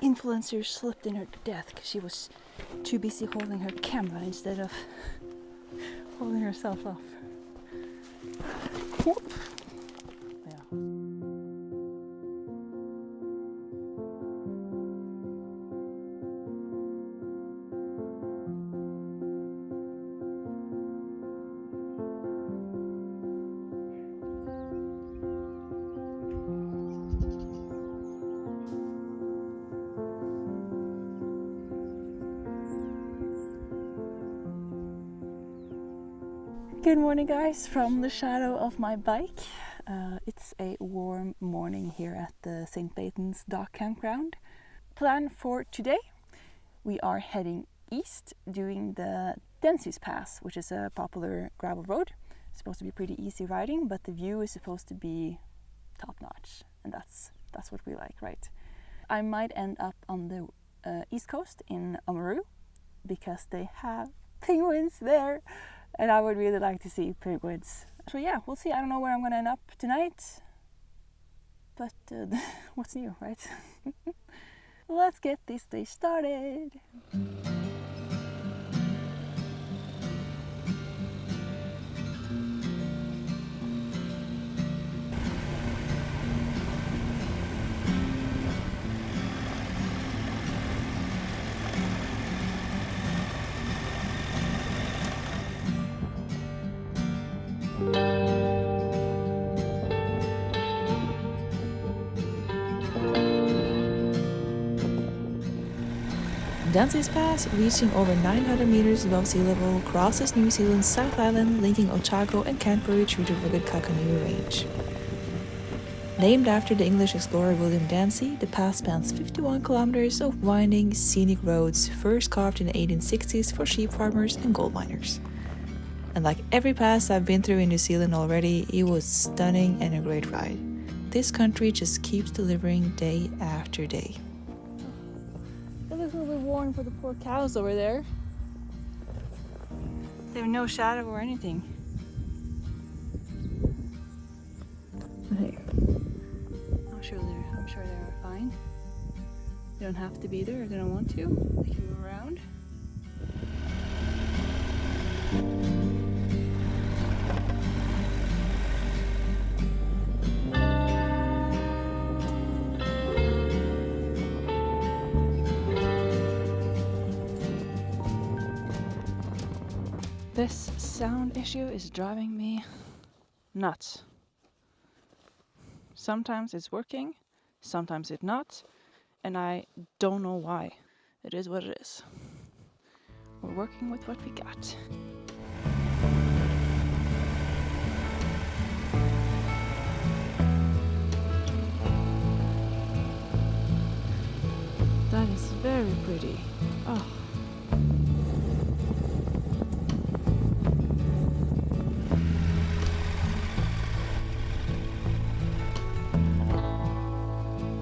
influencer slipped in her death because she was too busy holding her camera instead of holding herself off. Whoop. Yeah. Good morning guys from the shadow of my bike. It's a warm morning here at the St. Baton's Dock Campground. Plan for today, we are heading east doing the Danseys Pass, which is a popular gravel road. It's supposed to be pretty easy riding, but the view is supposed to be top-notch, and that's what we like, right? I might end up on the east coast in Omarau because they have penguins there. And I would really like to see penguins. So yeah, we'll see. I don't know where I'm going to end up tonight. But what's new, right? Let's get this day started. Danseys Pass, reaching over 900 meters above sea level, crosses New Zealand's South Island, linking Otago and Canterbury through the rugged Kakadu Range. Named after the English explorer William Dancy, the pass spans 51 kilometers of winding, scenic roads, first carved in the 1860s for sheep farmers and gold miners. And like every pass I've been through in New Zealand already, it was stunning and a great ride. This country just keeps delivering day after day. It looks a little bit worn for the poor cows over there. They have no shadow or anything. Hey, I'm sure they're fine. They don't have to be there if they don't want to. They can move around. This sound issue is driving me nuts. Sometimes it's working, sometimes it's not, and I don't know why. It is what it is. We're working with what we got. That is very pretty. Oh.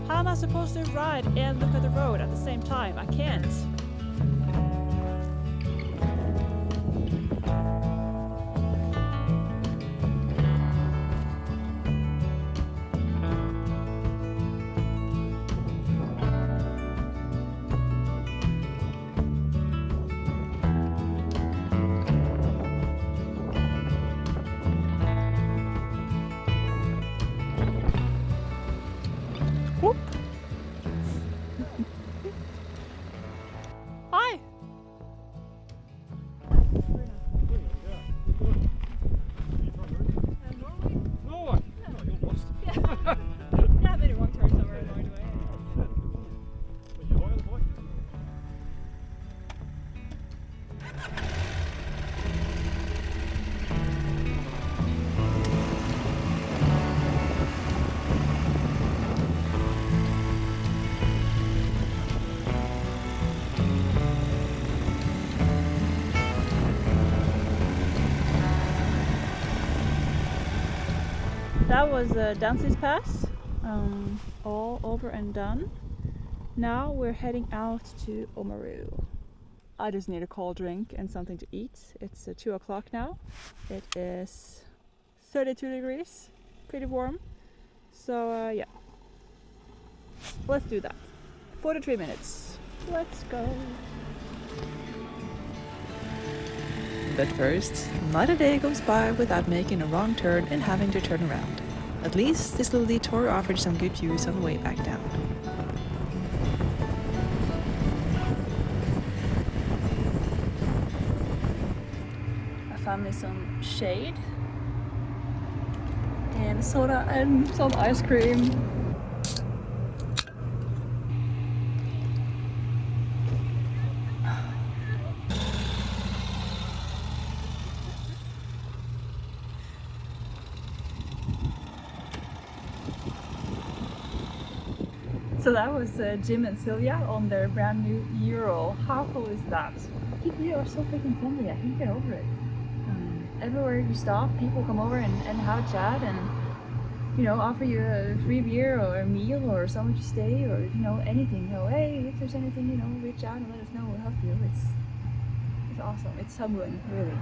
How am I supposed to ride and look at the road at the same time? I can't. Whoop. Hi. Norway? Yeah. No, you're lost. Yeah. Yeah, I made a wrong turn somewhere along the way. But you oil the bike? That was Danseys Pass, all over and done. Now we're heading out to Omarau. I just need a cold drink and something to eat. It's 2 o'clock now. It is 32 degrees, pretty warm. So yeah, let's do that. 43 minutes. Let's go. But first, not a day goes by without making a wrong turn and having to turn around. At least this little detour offered some good views on the way back down. I found me some shade and soda and some ice cream. So that was Jim and Sylvia on their brand new Euro. How cool is that? People here are so freaking friendly, I can't get over it. Everywhere you stop, people come over and have a chat and, you know, offer you a free beer or a meal or somewhere to stay or, you know, anything. You know, hey, if there's anything, you know, reach out and let us know, we'll help you. It's awesome. It's humbling, really.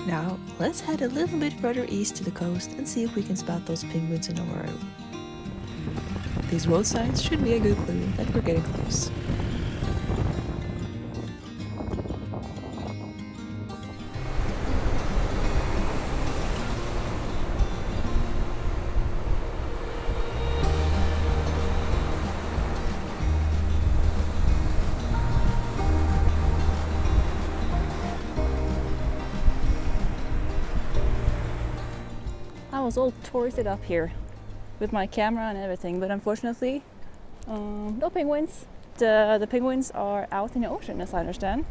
Now, let's head a little bit further east to the coast and see if we can spot those penguins in Omarau. These road signs should be a good clue that we're getting close. I was all touristed up here with my camera and everything, but unfortunately, no penguins. The penguins are out in the ocean, as I understand,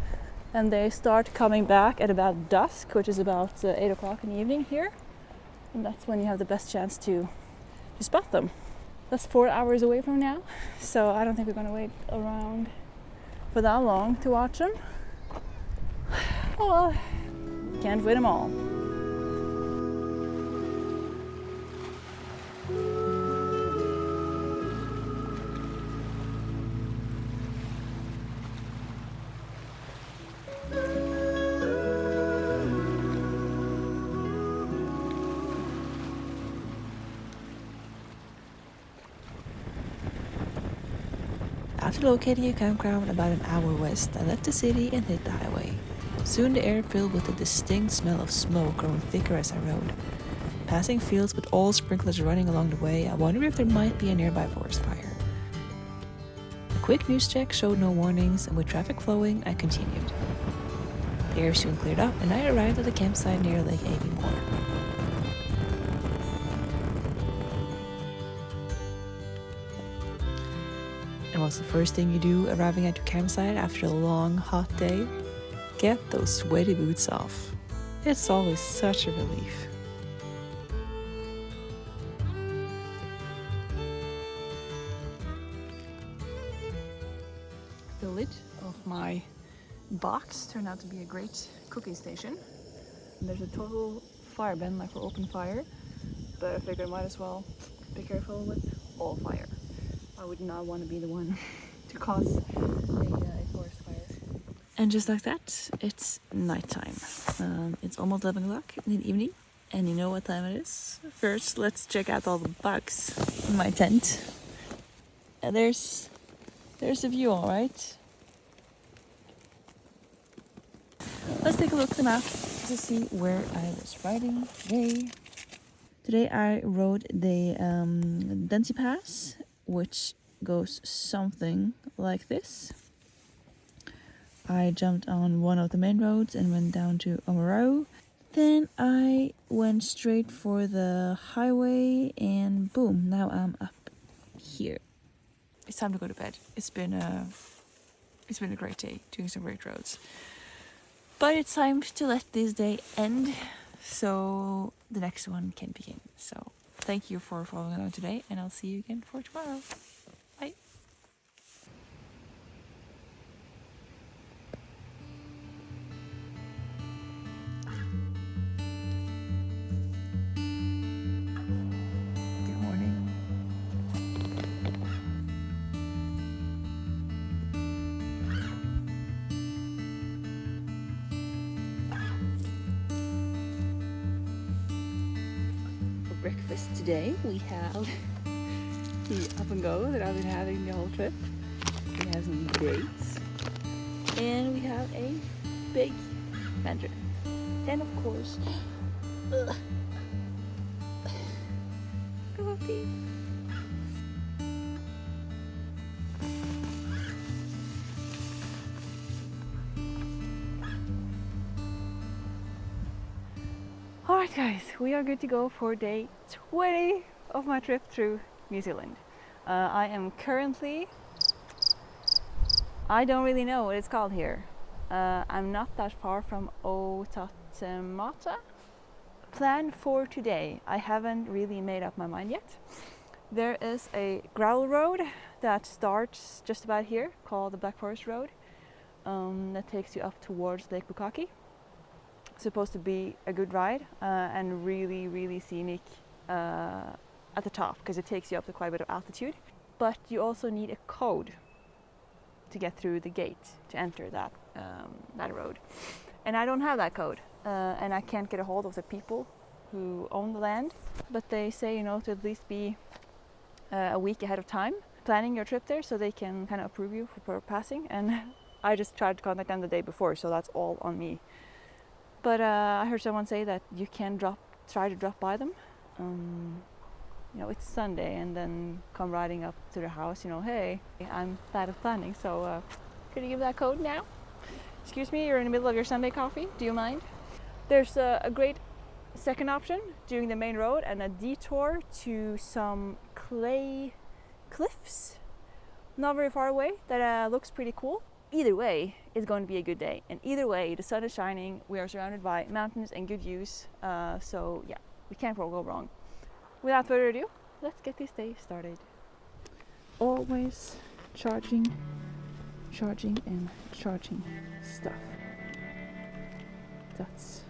and they start coming back at about dusk, which is about 8 o'clock in the evening here, and that's when you have the best chance to spot them. That's 4 hours away from now, so I don't think we're gonna wait around for that long to watch them. Oh well, can't win them all. After locating a campground about an hour west, I left the city and hit the highway. Soon the air filled with a distinct smell of smoke growing thicker as I rode. Passing fields with all sprinklers running along the way, I wondered if there might be a nearby forest fire. A quick news check showed no warnings, and with traffic flowing, I continued. The air soon cleared up and I arrived at a campsite near Lake Aviemore. And what's the first thing you do arriving at your campsite after a long, hot day? Get those sweaty boots off. It's always such a relief. The lid of my box turned out to be a great cooking station. And there's a total fire ban, like for open fire, but I figured I might as well be careful with all fire. I would not want to be the one to cause a forest fire. And just like that, it's nighttime. It's almost 11 o'clock in the evening, and you know what time it is. First, let's check out all the bugs in my tent. And there's the view, all right. Let's take a look at the map to see where I was riding today. Today I rode the Danseys Pass, which goes something like this. I jumped on one of the main roads and went down to Omarau. Then I went straight for the highway and boom, now I'm up here. It's time to go to bed. It's been a great day, doing some great roads. But it's time to let this day end so the next one can begin. So thank you for following along today, and I'll see you again for tomorrow. Bye. Good morning. For breakfast today we have the up and go that I've been having the whole trip. We have some dates. And we have a big fender. And of course, coffee. Alright guys, we are good to go for day 20 of my trip through New Zealand. I am currently, I don't really know what it's called here. I'm not that far from Otamata. Plan for today, I haven't really made up my mind yet. There is a gravel road that starts just about here called the Black Forest Road that takes you up towards Lake Pukaki. Supposed to be a good ride and really scenic at the top because it takes you up to quite a bit of altitude. But you also need a code to get through the gate to enter that road. And I don't have that code and I can't get a hold of the people who own the land. But they say, you know, to at least be a week ahead of time planning your trip there so they can kind of approve you for passing. And I just tried to contact them the day before, so that's all on me. But I heard someone say that you can try to drop by them. You know, it's Sunday, and then come riding up to their house. You know, hey, I'm bad at planning, so could you give that code now? Excuse me, you're in the middle of your Sunday coffee. Do you mind? There's a great second option doing the main road and a detour to some Clay Cliffs, not very far away. That looks pretty cool. Either way, it's going to be a good day. And either way, the sun is shining, we are surrounded by mountains and good views. So yeah, we can't go wrong. Without further ado, let's get this day started. Always charging and charging stuff. That's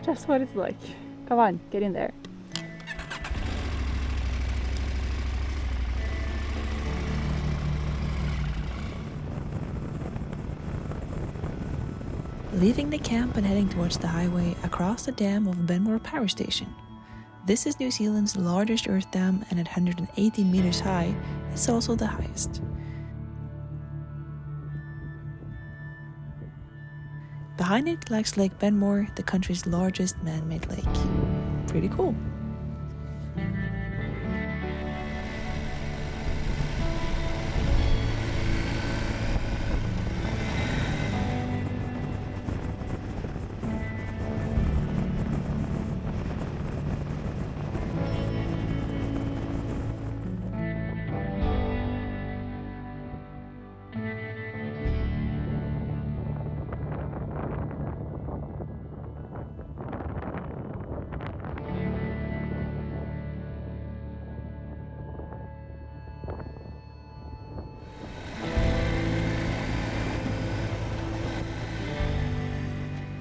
just what it's like. Come on, get in there. Leaving the camp and heading towards the highway across the dam of Benmore Power Station. This is New Zealand's largest earth dam, and at 118 meters high, it's also the highest. Behind it lies Lake Benmore, the country's largest man-made lake. Pretty cool.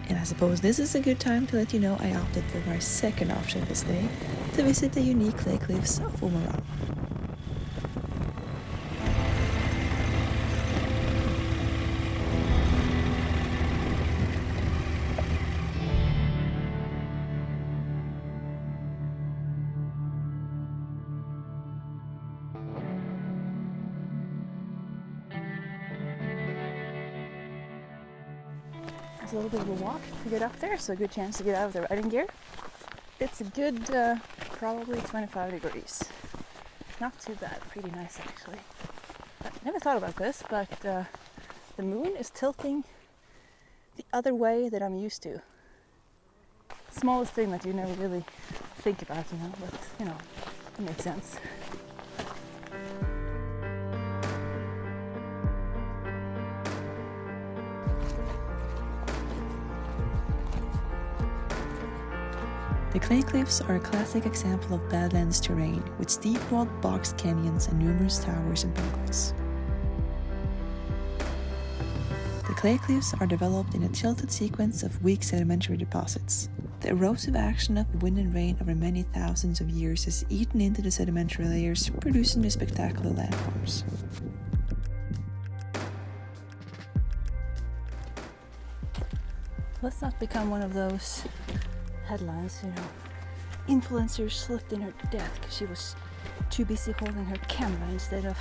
And I suppose this is a good time to let you know I opted for my second option this day, to visit the unique Clay Cliffs of Omarama. It's a little bit of a walk to get up there, so a good chance to get out of the riding gear. It's a good, probably 25 degrees. Not too bad, pretty nice actually. I never thought about this, but the moon is tilting the other way that I'm used to. Smallest thing that you never really think about, you know, but you know, it makes sense. The Clay Cliffs are a classic example of Badlands terrain, with steep walled boxed canyons and numerous towers and pinnacles. The Clay Cliffs are developed in a tilted sequence of weak sedimentary deposits. The erosive action of wind and rain over many thousands of years has eaten into the sedimentary layers, producing the spectacular landforms. Let's not become one of those headlines, you know, influencers slipped in her death because she was too busy holding her camera instead of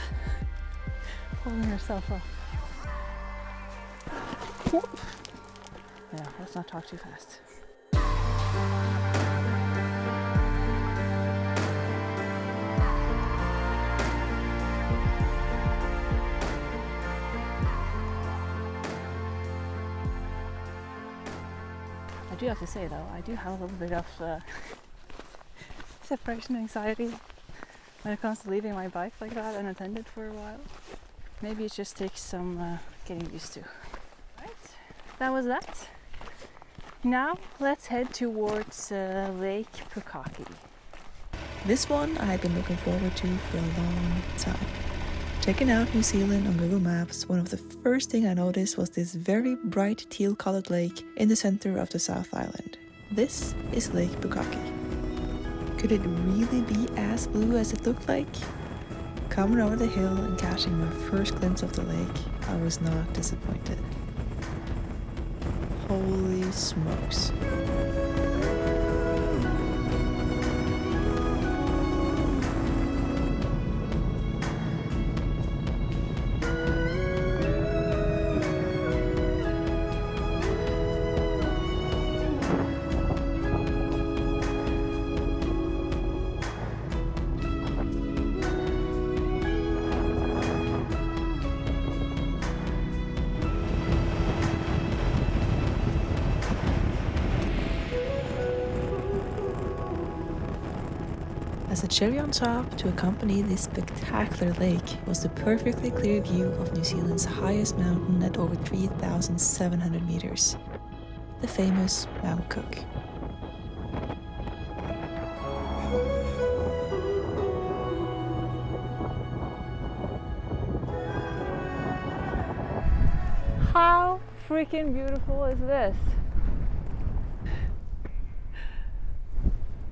holding herself up. Whoop. Yeah, let's not talk too fast. I do have to say though, I do have a little bit of separation anxiety when it comes to leaving my bike like that unattended for a while. Maybe it just takes some getting used to. Right, that was that. Now let's head towards Lake Pukaki. This one I had been looking forward to for a long time. Checking out New Zealand on Google Maps, one of the first things I noticed was this very bright teal-colored lake in the center of the South Island. This is Lake Pukaki. Could it really be as blue as it looked like? Coming over the hill and catching my first glimpse of the lake, I was not disappointed. Holy smokes. As a cherry on top to accompany this spectacular lake was the perfectly clear view of New Zealand's highest mountain at over 3,700 meters, the famous Mount Cook. How freaking beautiful is this?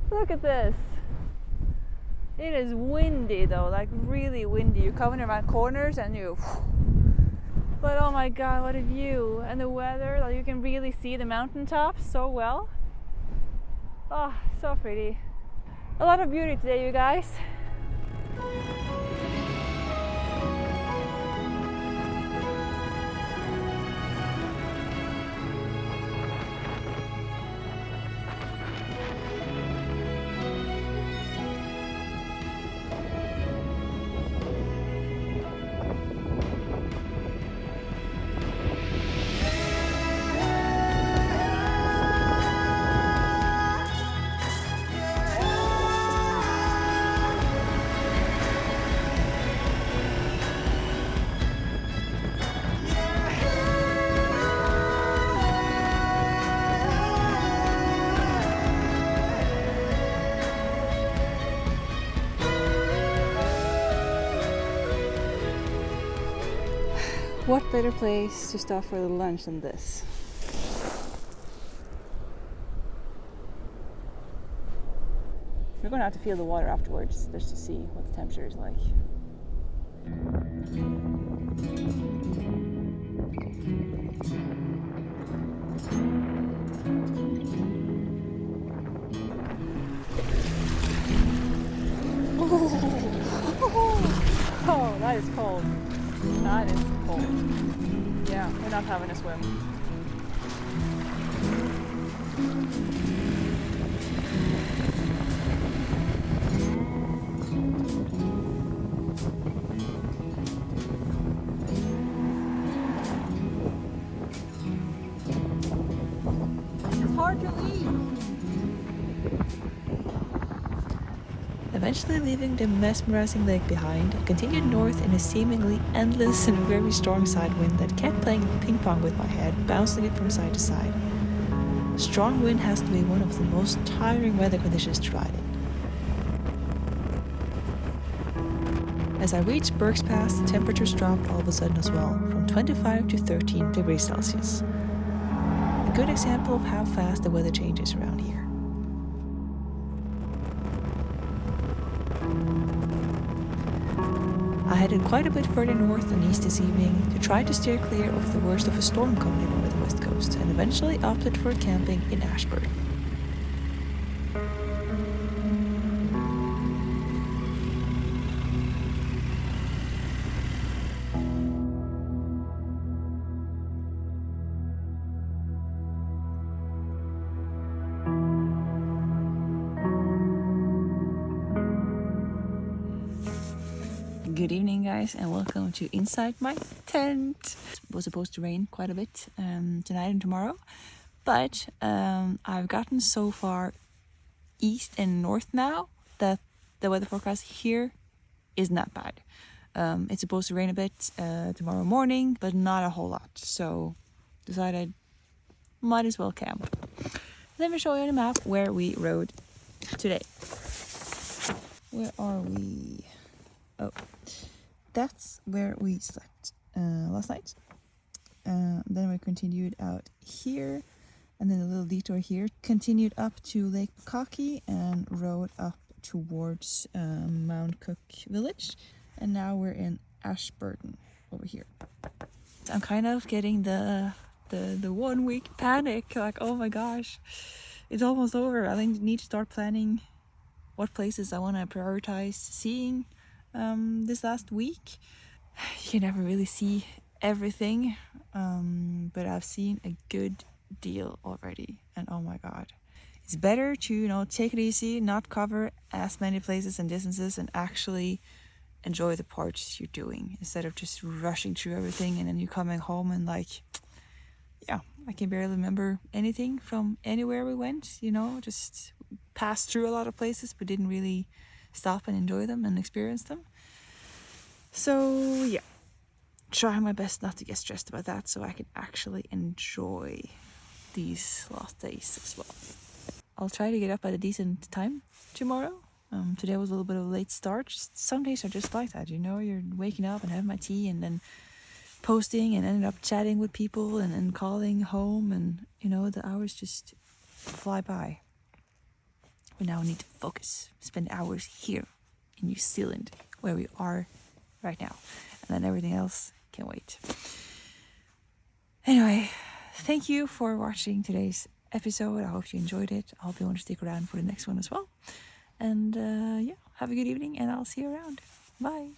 Look at this. It is windy though, like really windy. You're coming around corners and but oh my god, what a view. And the weather, like you can really see the mountaintops so well. Oh, so pretty. A lot of beauty today, you guys. What better place to stop for the lunch than this? We're going to have to feel the water afterwards just to see what the temperature is like. Oh, that is cold. That is cold. Yeah, we're not having a swim. It's hard to leave. Eventually leaving the mesmerizing lake behind, I continued north in a seemingly endless and very strong side wind that kept playing ping pong with my head, bouncing it from side to side. Strong wind has to be one of the most tiring weather conditions to ride in. As I reached Berks Pass, the temperatures dropped all of a sudden as well, from 25 to 13 degrees Celsius. A good example of how fast the weather changes around here. I headed quite a bit further north and east this evening to try to steer clear of the worst of a storm coming in over the west coast, and eventually opted for camping in Ashburn. – Good evening, guys, and welcome to inside my tent. It was supposed to rain quite a bit tonight and tomorrow, but I've gotten so far east and north now that the weather forecast here is not bad. It's supposed to rain a bit tomorrow morning, but not a whole lot, so decided might as well camp. Let me show you on the map where we rode today. Where are we? Oh, that's where we slept last night. Then we continued out here, and then a little detour here. Continued up to Lake Pukaki and rode up towards Mount Cook village. And now we're in Ashburton over here. I'm kind of getting the 1 week panic. Like, oh my gosh, it's almost over. I need to start planning what places I want to prioritize seeing this last week. You can never really see everything, but I've seen a good deal already, and oh my god, it's better to take it easy, not cover as many places and distances, and actually enjoy the parts you're doing instead of just rushing through everything and then you're coming home and like, yeah, I can barely remember anything from anywhere we went. Just passed through a lot of places but didn't really stop and enjoy them and experience them. So yeah, trying my best not to get stressed about that so I can actually enjoy these last days as well. I'll try to get up at a decent time tomorrow. Today was a little bit of a late start. Some days are just like that, you're waking up and having my tea and then posting and ended up chatting with people and then calling home, and the hours just fly by. We now need to focus, spend hours here in New Zealand where we are right now, and then everything else can wait. Anyway, thank you for watching today's episode. I hope you enjoyed it. I hope you want to stick around for the next one as well. And yeah, have a good evening, and I'll see you around. Bye.